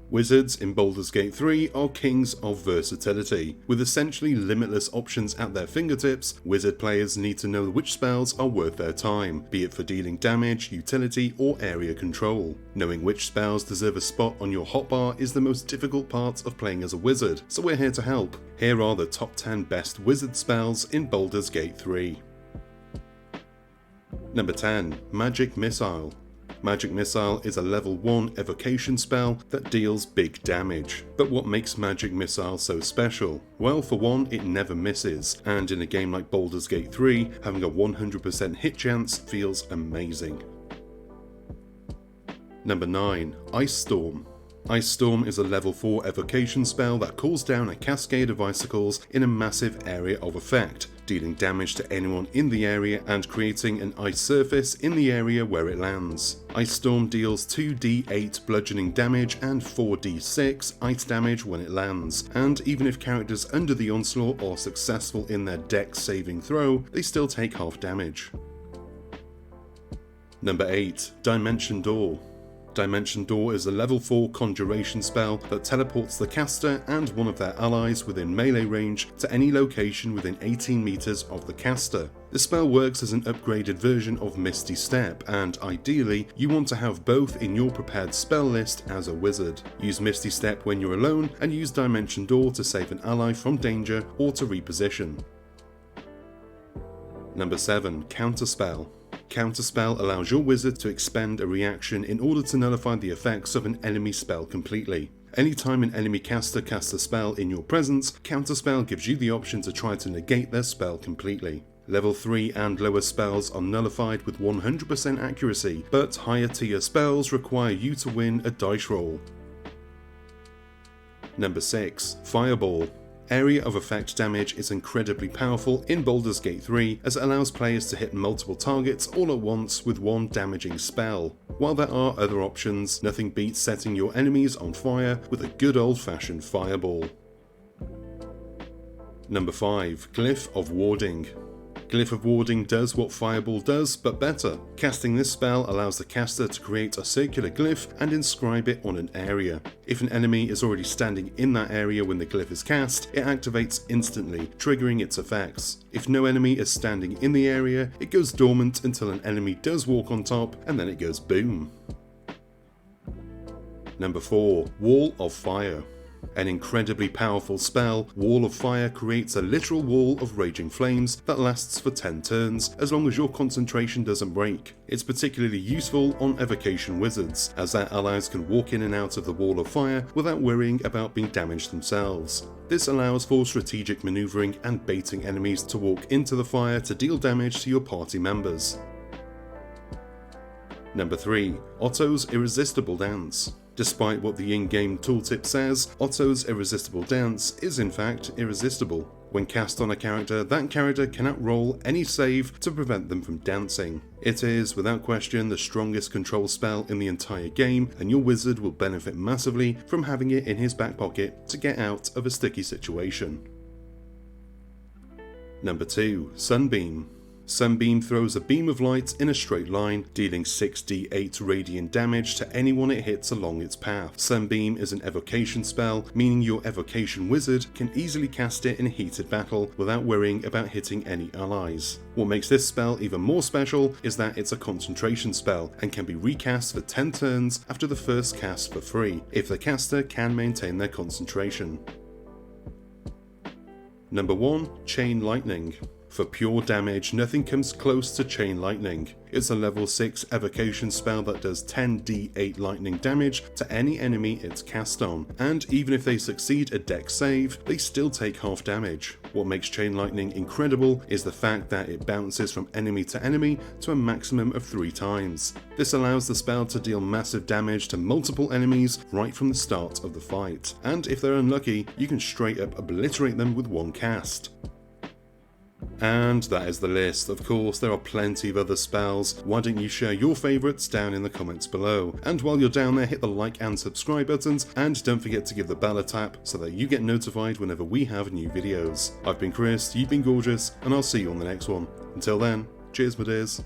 Wizards in Baldur's Gate 3 are kings of versatility. With essentially limitless options at their fingertips, wizard players need to know which spells are worth their time, be it for dealing damage, utility, or area control. Knowing which spells deserve a spot on your hotbar is the most difficult part of playing as a wizard, so we're here to help. Here are the top 10 best wizard spells in Baldur's Gate 3. Number 10. Magic Missile. Magic Missile is a level 1 evocation spell that deals big damage. But what makes Magic Missile so special? Well, for one, it never misses, and in a game like Baldur's Gate 3, having a 100% hit chance feels amazing. Number 9. Ice Storm. Ice Storm is a level 4 evocation spell that calls down a cascade of icicles in a massive area of effect, dealing damage to anyone in the area and creating an ice surface in the area where it lands. Ice Storm deals 2d8 bludgeoning damage and 4d6 ice damage when it lands, and even if characters under the onslaught are successful in their dex saving throw, they still take half damage. Number 8. Dimension Door. Dimension Door is a level 4 conjuration spell that teleports the caster and one of their allies within melee range to any location within 18 meters of the caster. The spell works as an upgraded version of Misty Step, and ideally, you want to have both in your prepared spell list as a wizard. Use Misty Step when you're alone, and use Dimension Door to save an ally from danger or to reposition. Number 7. Counterspell. Counterspell allows your wizard to expend a reaction in order to nullify the effects of an enemy spell completely. Anytime an enemy caster casts a spell in your presence, Counterspell gives you the option to try to negate their spell completely. Level 3 and lower spells are nullified with 100% accuracy, but higher tier spells require you to win a dice roll. Number 6. Fireball. Area of effect damage is incredibly powerful in Baldur's Gate 3 as it allows players to hit multiple targets all at once with one damaging spell. While there are other options, nothing beats setting your enemies on fire with a good old-fashioned fireball. Number 5. Glyph of Warding. Glyph of Warding does what Fireball does, but better. Casting this spell allows the caster to create a circular glyph and inscribe it on an area. If an enemy is already standing in that area when the glyph is cast, it activates instantly, triggering its effects. If no enemy is standing in the area, it goes dormant until an enemy does walk on top, and then it goes boom. Number 4. Wall of Fire. An incredibly powerful spell, Wall of Fire creates a literal wall of raging flames that lasts for 10 turns, as long as your concentration doesn't break. It's particularly useful on evocation wizards, as their allies can walk in and out of the Wall of Fire without worrying about being damaged themselves. This allows for strategic maneuvering and baiting enemies to walk into the fire to deal damage to your party members. Number 3. Otto's Irresistible Dance. Despite what the in-game tooltip says, Otto's Irresistible Dance is in fact irresistible. When cast on a character, that character cannot roll any save to prevent them from dancing. It is, without question, the strongest control spell in the entire game, and your wizard will benefit massively from having it in his back pocket to get out of a sticky situation. Number 2. Sunbeam. Sunbeam throws a beam of light in a straight line, dealing 6d8 radiant damage to anyone it hits along its path. Sunbeam is an evocation spell, meaning your evocation wizard can easily cast it in a heated battle without worrying about hitting any allies. What makes this spell even more special is that it's a concentration spell and can be recast for 10 turns after the first cast for free, if the caster can maintain their concentration. Number 1. Chain Lightning. For pure damage, nothing comes close to Chain Lightning. It's a level 6 evocation spell that does 10d8 lightning damage to any enemy it's cast on, and even if they succeed a dex save, they still take half damage. What makes Chain Lightning incredible is the fact that it bounces from enemy to enemy to a maximum of 3 times. This allows the spell to deal massive damage to multiple enemies right from the start of the fight, and if they're unlucky, you can straight up obliterate them with one cast. And that is the list. Of course, there are plenty of other spells. Why don't you share your favourites down in the comments below? And while you're down there, hit the like and subscribe buttons, and don't forget to give the bell a tap so that you get notified whenever we have new videos. I've been Chris, you've been gorgeous, and I'll see you on the next one. Until then, cheers my dears.